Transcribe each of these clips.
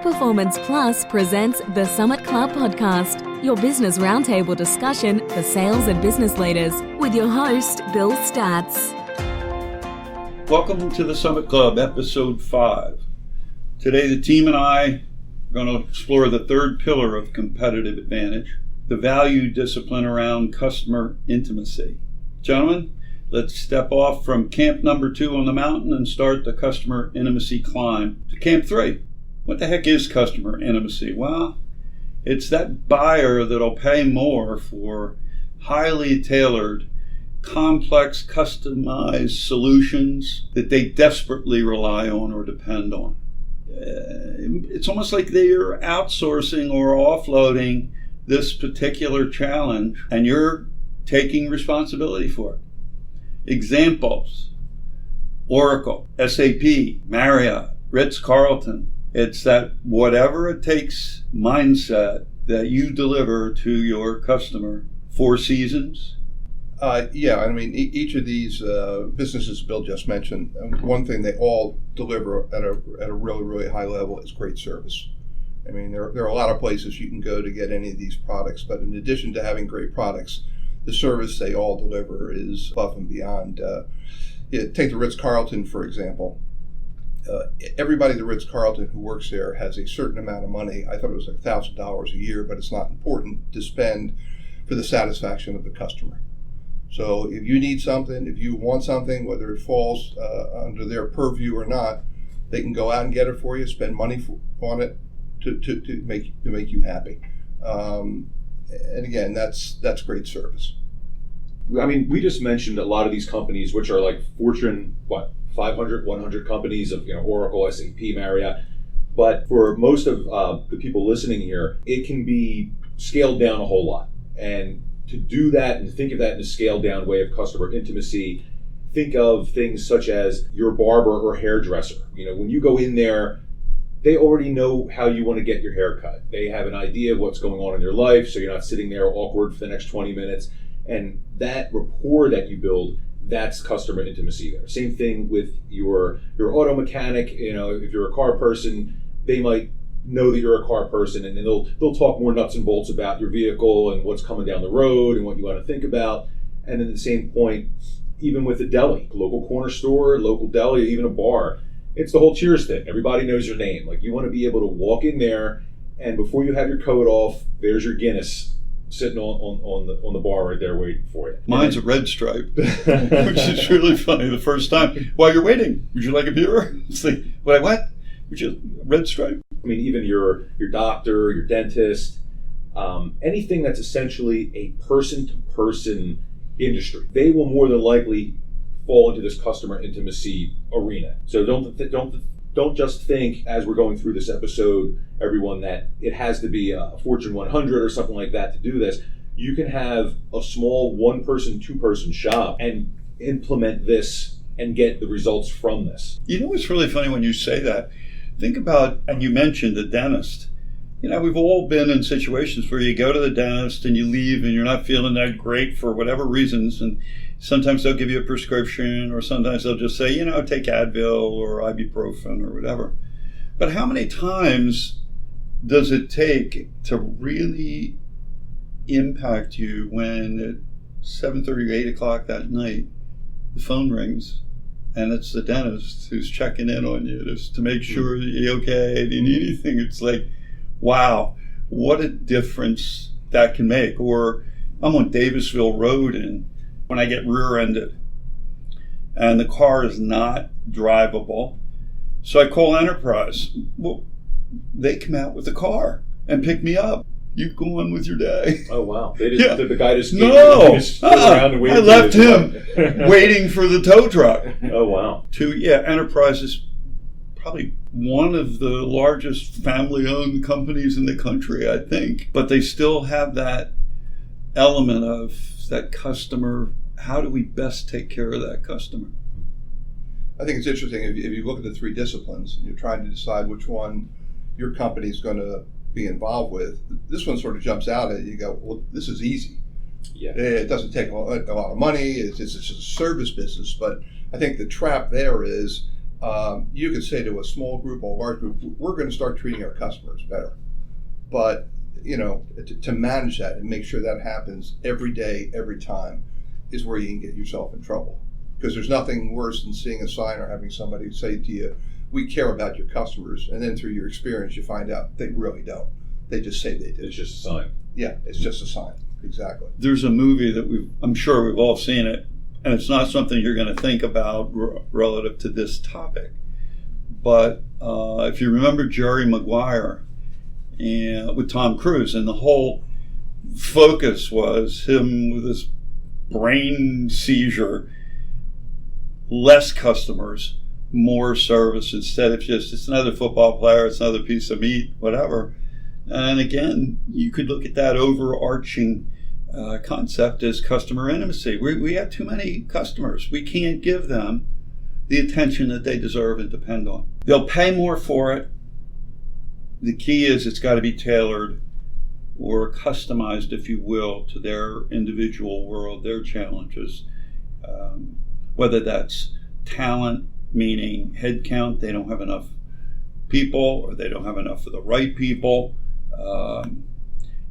Performance Plus presents the Summit Club Podcast, your business roundtable discussion for sales and business leaders, with your host, Bill Statz. Welcome to the Summit Club, episode 5. Today the team and I are going to explore the third pillar of competitive advantage, the value discipline around customer intimacy. Gentlemen, let's step off from camp number 2 on the mountain and start the customer intimacy climb to camp 3. What the heck is customer intimacy? Well, it's that buyer that'll pay more for highly tailored, complex, customized solutions that they desperately rely on or depend on. It's almost like they are outsourcing or offloading this particular challenge, and you're taking responsibility for it. Examples: Oracle, SAP, Marriott, Ritz-Carlton. It's that whatever it takes mindset that you deliver to your customer. Four Seasons. Each of these businesses Bill just mentioned, one thing they all deliver at a really, really high level is great service. I mean, there are a lot of places you can go to get any of these products, but in addition to having great products, the service they all deliver is above and beyond. Take the Ritz-Carlton, for example. Everybody at the Ritz-Carlton who works there has a certain amount of money. I thought it was like $1,000 a year, but it's not important to spend for the satisfaction of the customer. So if you need something, if you want something, whether it falls under their purview or not, they can go out and get it for you, spend money on it to make you happy. And again, that's great service. I mean, we just mentioned a lot of these companies, which are like Fortune, 500, 100 companies of, Oracle, SAP, Marriott. But for most of the people listening here, it can be scaled down a whole lot. And to do that and think of that in a scaled down way of customer intimacy, think of things such as your barber or hairdresser. When you go in there, they already know how you want to get your hair cut. They have an idea of what's going on in your life, so you're not sitting there awkward for the next 20 minutes. And that rapport that you build, that's customer intimacy there. Same thing with your auto mechanic. If you're a car person, they might know that you're a car person, and then they'll talk more nuts and bolts about your vehicle and what's coming down the road and what you want to think about. And then at the same point, even with a deli, local corner store, local deli, even a bar, it's the whole cheers thing. Everybody knows your name. Like, you want to be able to walk in there, and before you have your coat off, there's your Guinness sitting on the bar right there waiting for you. Mine's a Red Stripe, which is really funny. The first time, while you're waiting, would you like a beer? It's like, what? Would you Red Stripe? I mean, even your doctor, your dentist, anything that's essentially a person-to-person industry, they will more than likely fall into this customer intimacy arena. So don't just think, as we're going through this episode, everyone, that it has to be a Fortune 100 or something like that to do this. You can have a small one-person, two-person shop and implement this and get the results from this. It's really funny when you say that. Think about, and you mentioned the dentist. We've all been in situations where you go to the dentist and you leave and you're not feeling that great for whatever reasons, and sometimes they'll give you a prescription, or sometimes they'll just say, take Advil or ibuprofen or whatever. But how many times does it take to really impact you when at 7:30 or 8 o'clock that night, the phone rings and it's the dentist who's checking in on you just to make sure you're okay, do you need anything? It's like, wow, what a difference that can make. Or I'm on Davisville Road, and when I get rear-ended and the car is not drivable, so I call Enterprise. Well, they come out with the car and pick me up. You go on with your day. Oh, wow. Did the guy just around and waited? I left him waiting for the tow truck. Oh, wow. Enterprise is probably one of the largest family-owned companies in the country, I think. But they still have that element of that customer. How do we best take care of that customer? I think it's interesting. If you look at the 3 disciplines and you're trying to decide which one your company is going to be involved with, this one sort of jumps out at you. You go, well, this is easy. Yeah. It doesn't take a lot of money. It's just a service business. But I think the trap there is You could say to a small group or a large group, we're going to start treating our customers better. But, to manage that and make sure that happens every day, every time, is where you can get yourself in trouble. Because there's nothing worse than seeing a sign or having somebody say to you, we care about your customers, and then through your experience you find out they really don't. They just say they do. It's just a sign. Yeah, it's just a sign. Exactly. There's a movie that I'm sure we've all seen it, and it's not something you're going to think about relative to this topic. But if you remember Jerry Maguire with Tom Cruise, and the whole focus was him with his brain seizure, less customers, more service, instead of just, it's another football player, it's another piece of meat, whatever. And again, you could look at that overarching concept as customer intimacy. We have too many customers. We can't give them the attention that they deserve and depend on. They'll pay more for it. The key is it's got to be tailored or customized, if you will, to their individual world, their challenges. Whether that's talent, meaning head count, they don't have enough people, or they don't have enough of the right people. I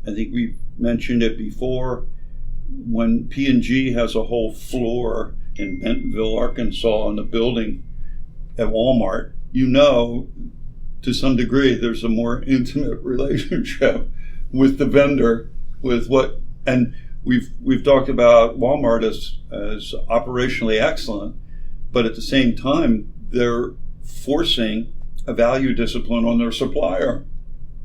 think we've mentioned it before. When P&G has a whole floor in Bentonville, Arkansas, in the building at Walmart, to some degree there's a more intimate relationship with the vendor, and we've talked about Walmart as operationally excellent, but at the same time they're forcing a value discipline on their supplier.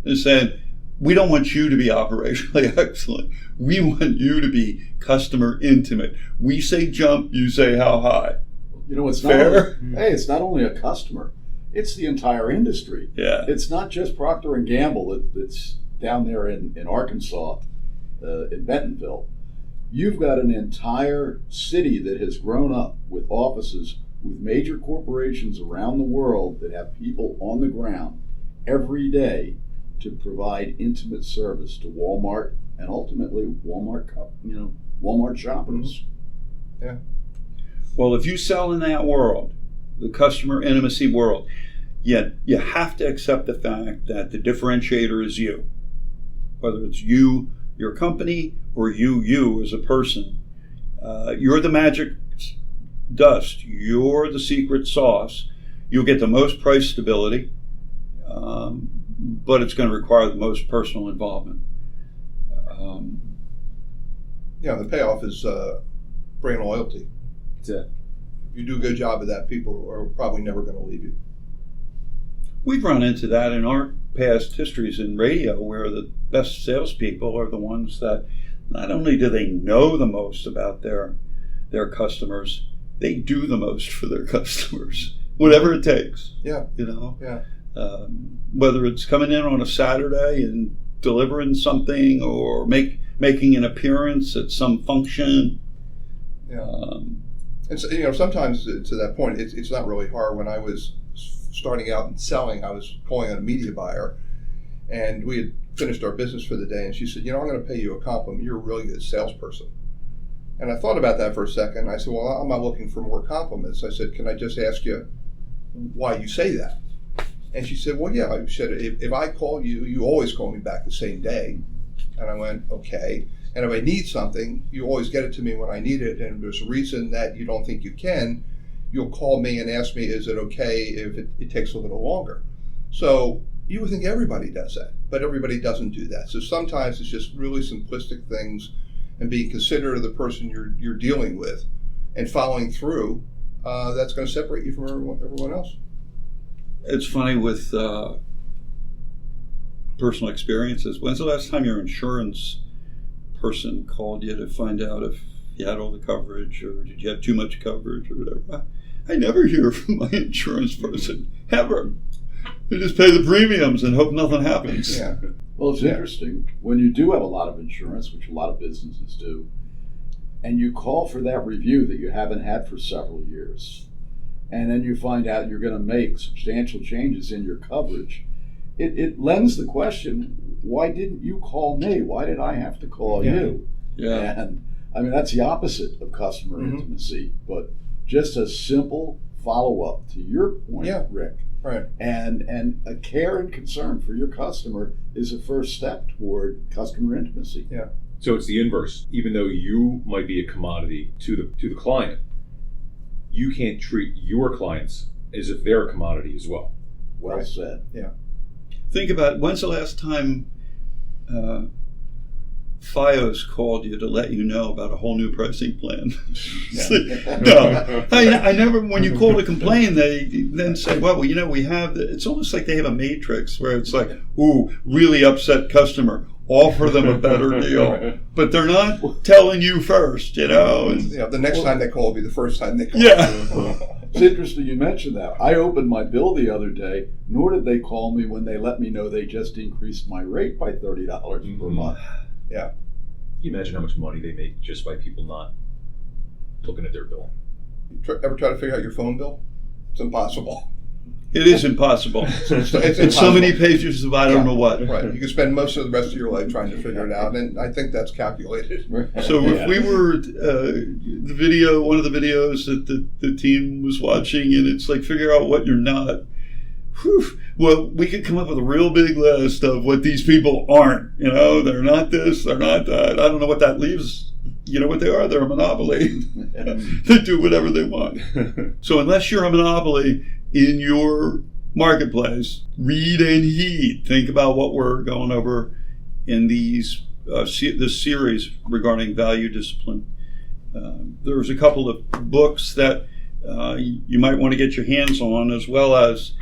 They're saying, we don't want you to be operationally excellent. We want you to be customer intimate. We say jump, you say how high. It's fair. It's not only a customer, it's the entire industry. Yeah. It's not just Procter & Gamble that's down there in Arkansas, in Bentonville. You've got an entire city that has grown up with offices with major corporations around the world that have people on the ground every day to provide intimate service to Walmart and ultimately Walmart shoppers. Yeah. Well, if you sell in that world, the customer intimacy world, yet you have to accept the fact that the differentiator is you. Whether it's you, your company, or you as a person. You're the magic dust. You're the secret sauce. You'll get the most price stability, but it's going to require the most personal involvement. The payoff is brand loyalty. That's it. If you do a good job of that, people are probably never going to leave you. We've run into that in our past histories in radio, where the best salespeople are the ones that not only do they know the most about their customers, they do the most for their customers, whatever it takes. Yeah. Yeah. Whether it's coming in on a Saturday and delivering something, or making an appearance at some function. Yeah. And so, sometimes to that point, it's not really hard. When I was starting out and selling, I was calling on a media buyer, and we had finished our business for the day, and she said, I'm going to pay you a compliment. You're a really good salesperson. And I thought about that for a second. I said, well, I'm not looking for more compliments. I said, can I just ask you why you say that? And she said, well, yeah. I said, if I call you, you always call me back the same day. And I went, okay. And if I need something, you always get it to me when I need it. And if there's a reason that you don't think you can, you'll call me and ask me, is it okay if it takes a little longer? So you would think everybody does that, but everybody doesn't do that. So sometimes it's just really simplistic things, and being considerate of the person you're dealing with and following through, that's going to separate you from everyone else. It's funny with personal experiences. When's the last time your insurance person called you to find out if you had all the coverage, or did you have too much coverage, or whatever? I never hear from my insurance person, ever. They just pay the premiums and hope nothing happens. Yeah. Well, it's interesting. When you do have a lot of insurance, which a lot of businesses do, and you call for that review that you haven't had for several years, and then you find out you're going to make substantial changes in your coverage, it lends the question, why didn't you call me? Why did I have to call you? Yeah. And I mean, that's the opposite of customer intimacy, but just a simple follow-up, to your point, Yeah. Rick. Right. And a care and concern for your customer is a first step toward customer intimacy. Yeah. So it's the inverse. Even though you might be a commodity to the client, you can't treat your clients as if they're a commodity as well. Well Right. said. Think about when's the last time Fios called you to let you know about a whole new pricing plan? No, I never. When you call to complain, they then say, "Well, you know, we have." It's almost like they have a matrix where it's like, "Ooh, really upset customer. Offer them a better deal," but they're not telling you first, you know. And, The next time they call will be the first time they call. yeah. It's interesting you mentioned that. I opened my bill the other day, nor did they call me when they let me know they just increased my rate by $30 per month. Can you imagine how much money they make just by people not looking at their bill? Ever try to figure out your phone bill? It's impossible. It is impossible. It's It's so many pages of I don't know what. Right. You can spend most of the rest of your life trying to figure it out, and I think that's calculated. So if we were the video, one of the videos that the team was watching, and it's like figure out what you're not. Whew. Well, we could come up with a real big list of what these people aren't. You know, they're not this, they're not that. I don't know what that leaves. You know what they are? They're a monopoly. They do whatever they want. So unless you're a monopoly in your marketplace, read and heed. Think about what we're going over in this series regarding value discipline. There's a couple of books that you might want to get your hands on, as well as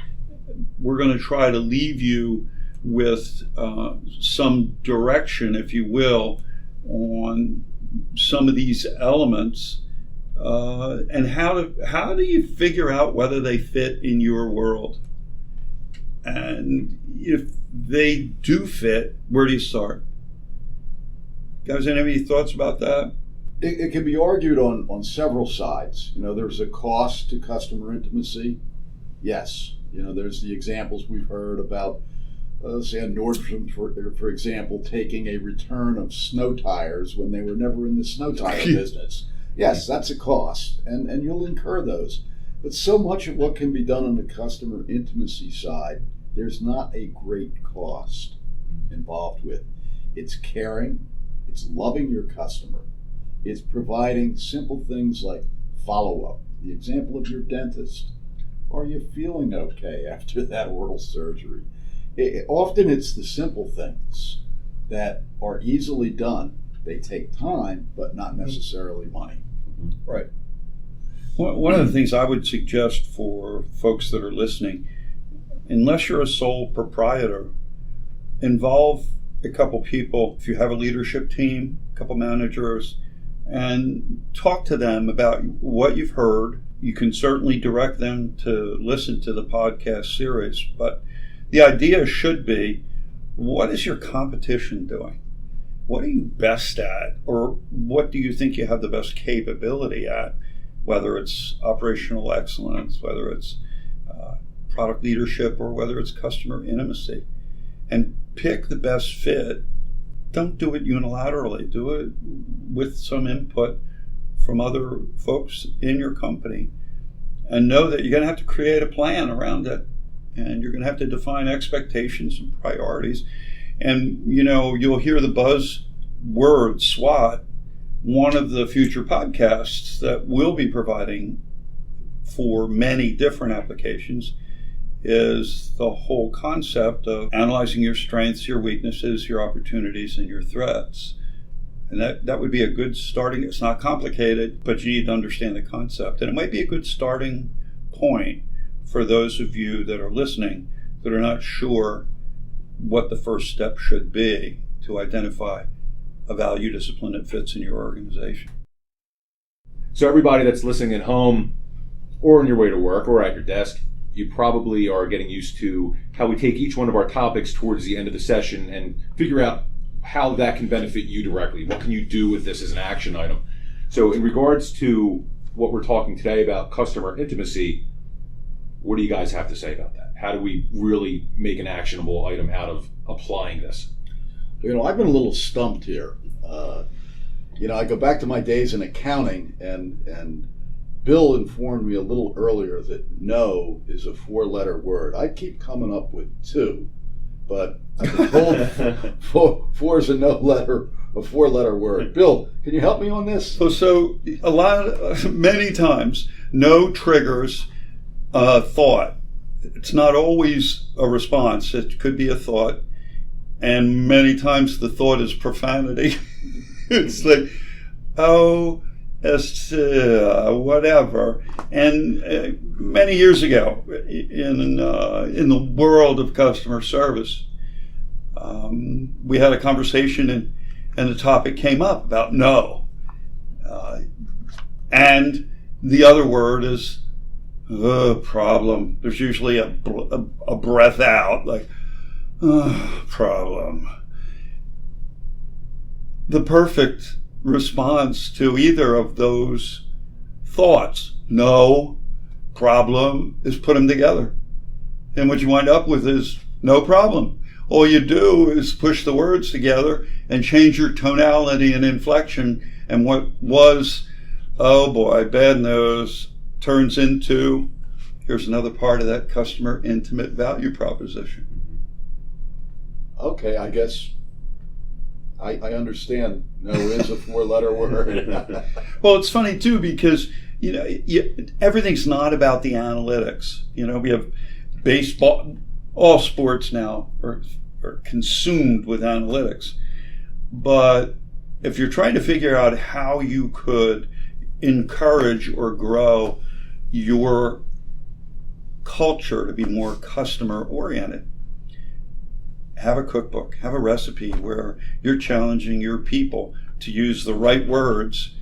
we're going to try to leave you with some direction, if you will, on some of these elements. And how do you figure out whether they fit in your world? And if they do fit, where do you start? Guys, any thoughts about that? It can be argued on several sides. There's a cost to customer intimacy. Yes. There's the examples we've heard about, say, Nordstrom, for example, taking a return of snow tires when they were never in the snow tire business. Yes, that's a cost, and you'll incur those. But so much of what can be done on the customer intimacy side, there's not a great cost involved with. It's caring, it's loving your customer, it's providing simple things like follow-up. The example of your dentist. Are you feeling okay after that oral surgery? Often it's the simple things that are easily done. They take time, but not necessarily money. Right. One of the things I would suggest for folks that are listening, unless you're a sole proprietor, involve a couple people. If you have a leadership team, a couple managers, and talk to them about what you've heard. You can certainly direct them to listen to the podcast series, but the idea should be, what is your competition doing? What are you best at? Or what do you think you have the best capability at? Whether it's operational excellence, whether it's product leadership, or whether it's customer intimacy. And pick the best fit. Don't do it unilaterally. Do it with some input from other folks in your company, and know that you're going to have to create a plan around it, and you're going to have to define expectations and priorities. And you'll hear the buzzword SWOT. One of the future podcasts that we'll be providing for many different applications is the whole concept of analyzing your strengths, your weaknesses, your opportunities, and your threats. And that would be a good starting. It's not complicated, but you need to understand the concept. And it might be a good starting point for those of you that are listening that are not sure what the first step should be to identify a value discipline that fits in your organization. So everybody that's listening at home or on your way to work or at your desk, you probably are getting used to how we take each one of our topics towards the end of the session and figure out how that can benefit you directly. What can you do with this as an action item? So in regards to what we're talking today about customer intimacy, what do you guys have to say about that? How do we really make an actionable item out of applying this? I've been a little stumped here. I go back to my days in accounting, and Bill informed me a little earlier that no is a 4-letter word. I keep coming up with 2, but I've been told four is a 4-letter word. Bill, can you help me on this? So many times, no triggers thought. It's not always a response. It could be a thought. And many times the thought is profanity. It's like, oh, whatever. And many years ago, in the world of customer service, we had a conversation, and the topic came up about no. And the other word is problem. There's usually a breath out, like, problem. The perfect response to either of those thoughts, no, problem, is put them together. And what you wind up with is no problem. All you do is push the words together and change your tonality and inflection, and what was, oh boy, bad news, turns into, here's another part of that customer intimate value proposition. Okay, I guess I understand. No is a 4-letter word. Well, it's funny too, because everything's not about the analytics. We have baseball, all sports now are consumed with analytics. But if you're trying to figure out how you could encourage or grow your culture to be more customer oriented, have a cookbook, have a recipe where you're challenging your people to use the right words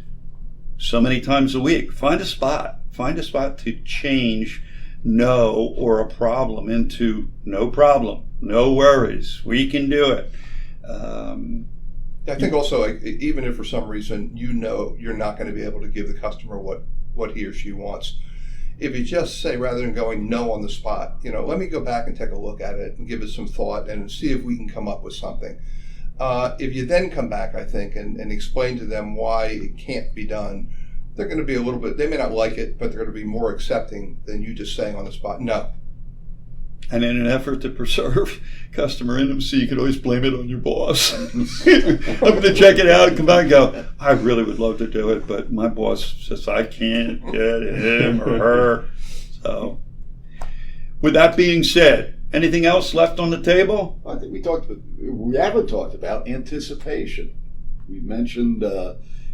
so many times a week. Find a spot to change no or a problem into no problem, no worries, we can do it. I think also, even if for some reason you're not going to be able to give the customer what he or she wants, if you just say, rather than going no on the spot, let me go back and take a look at it and give it some thought and see if we can come up with something. If you then come back, I think, and explain to them why it can't be done, they're going to be they may not like it, but they're going to be more accepting than you just saying on the spot, no. And in an effort to preserve customer intimacy, you could always blame it on your boss. I'm going to check it out and come back and go, I really would love to do it, but my boss says I can't get him or her. So, with that being said, anything else left on the table? I think we haven't talked about anticipation. We mentioned,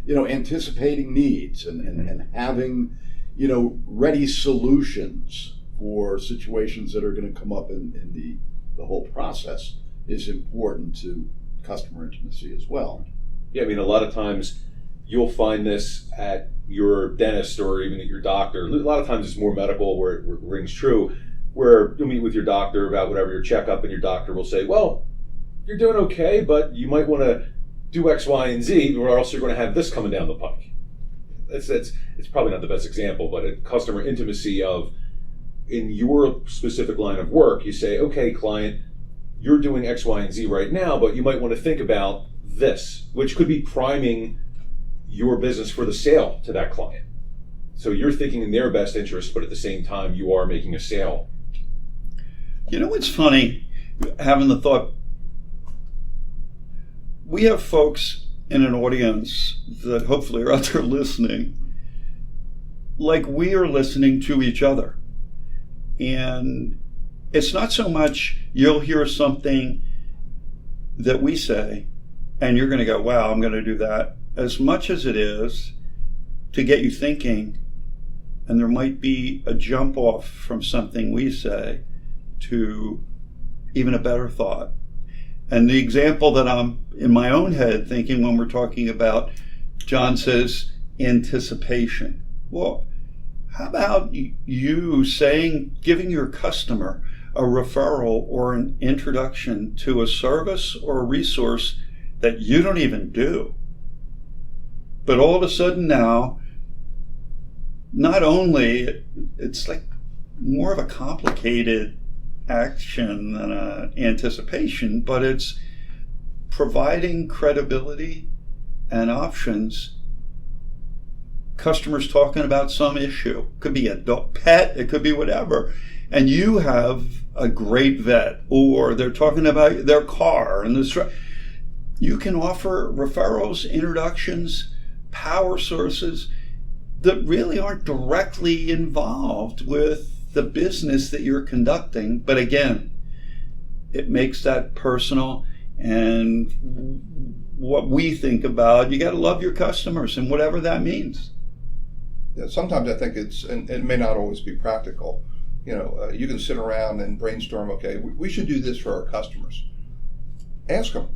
anticipating needs and having, ready solutions for situations that are going to come up in the whole process is important to customer intimacy as well. Yeah, a lot of times you'll find this at your dentist or even at your doctor. A lot of times it's more medical where it rings true, where you'll meet with your doctor about whatever your checkup, and your doctor will say, well, you're doing okay, but you might want to do X, Y, and Z, or else you're going to have this coming down the pike. It's probably not the best example, but a customer intimacy of, in your specific line of work, you say, okay, client, you're doing X, Y, and Z right now, but you might want to think about this, which could be priming your business for the sale to that client. So you're thinking in their best interest, but at the same time, you are making a sale. What's funny, having the thought, we have folks in an audience that hopefully are out there listening, like we are listening to each other. And it's not so much you'll hear something that we say and you're going to go, wow, I'm going to do that, as much as it is to get you thinking, and there might be a jump off from something we say to even a better thought. And the example that I'm in my own head thinking when we're talking about, John says, anticipation. Well, how about you giving your customer a referral or an introduction to a service or a resource that you don't even do? But all of a sudden now, not only it's like more of a complicated action than an anticipation, but it's providing credibility and options customers talking about some issue. It could be a pet, it could be whatever. And you have a great vet, or they're talking about their car and this. You can offer referrals, introductions, power sources that really aren't directly involved with the business that you're conducting. But again, it makes that personal. And what we think about, you got to love your customers, and whatever that means. Yeah, sometimes I think and it may not always be practical. You can sit around and brainstorm, okay, we should do this for our customers. Ask them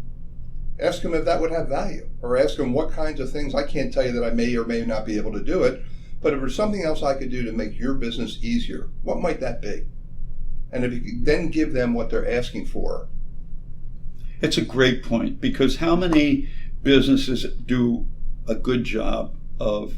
if that would have value, or ask them what kinds of things. I can't tell you that I may or may not be able to do it, but if there's something else I could do to make your business easier, what might that be? And if you could then give them what they're asking for. It's a great point, because how many businesses do a good job of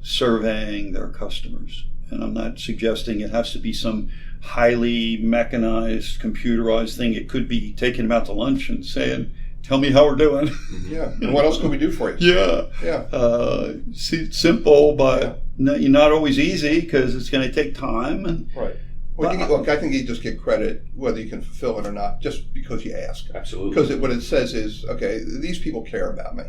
surveying their customers? And I'm not suggesting it has to be some highly mechanized, computerized thing. It could be taking them out to lunch and saying, tell me how we're doing. Yeah. And what else can we do for you? Yeah. Yeah. Simple, but not always easy, because it's going to take time. And right. Well, I think you just get credit whether you can fulfill it or not, just because you ask. Absolutely. Because what it says is, okay, these people care about me.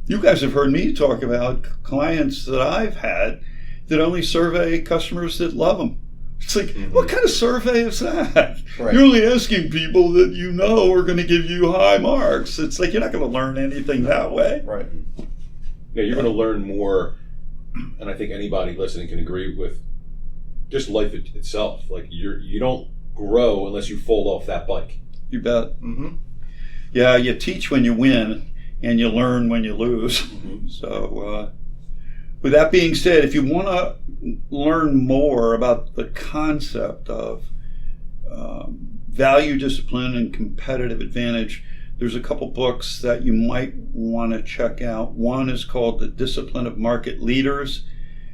You guys have heard me talk about clients that I've had that only survey customers that love them. It's like, what kind of survey is that? Right. You're only asking people that you know are going to give you high marks. It's like, you're not going to learn anything that way. Right. Yeah, you're going to learn more, and I think anybody listening can agree with just life itself. Like, you don't grow unless you fold off that bike. You bet. Mm-hmm. Yeah, you teach when you win, and you learn when you lose. Mm-hmm. So, with that being said, if you want to learn more about the concept of value, discipline, and competitive advantage, there's a couple books that you might want to check out. One is called The Discipline of Market Leaders,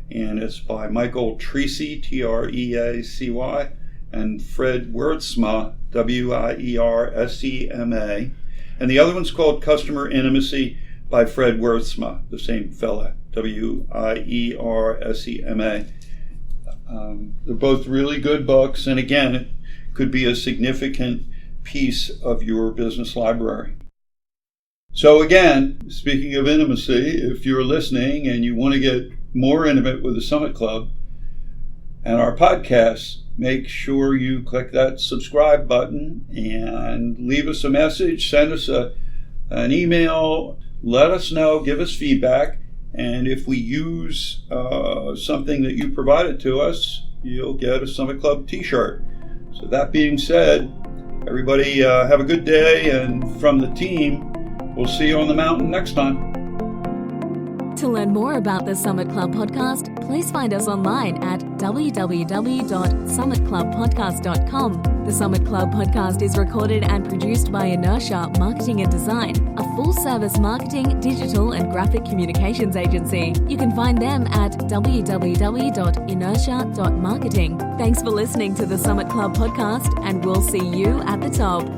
and it's by Michael Treacy, Treacy, and Fred Wiertsma, Wiersema. And the other one's called Customer Intimacy by Fred Wiertsma, the same fella, Wiersema. They're both really good books, and again, it could be a significant piece of your business library. So again, speaking of intimacy, if you're listening and you want to get more intimate with the Summit Club and our podcast, make sure you click that subscribe button and leave us a message, send us an email, let us know, give us feedback, and if we use something that you provided to us, you'll get a Summit Club t-shirt. So that being said, everybody have a good day, and from the team, we'll see you on the mountain next time. To learn more about the Summit Club podcast, please find us online at www.summitclubpodcast.com. The Summit Club podcast is recorded and produced by Inertia Marketing and Design, a full-service marketing, digital, and graphic communications agency. You can find them at www.inertia.marketing. Thanks for listening to the Summit Club podcast, and we'll see you at the top.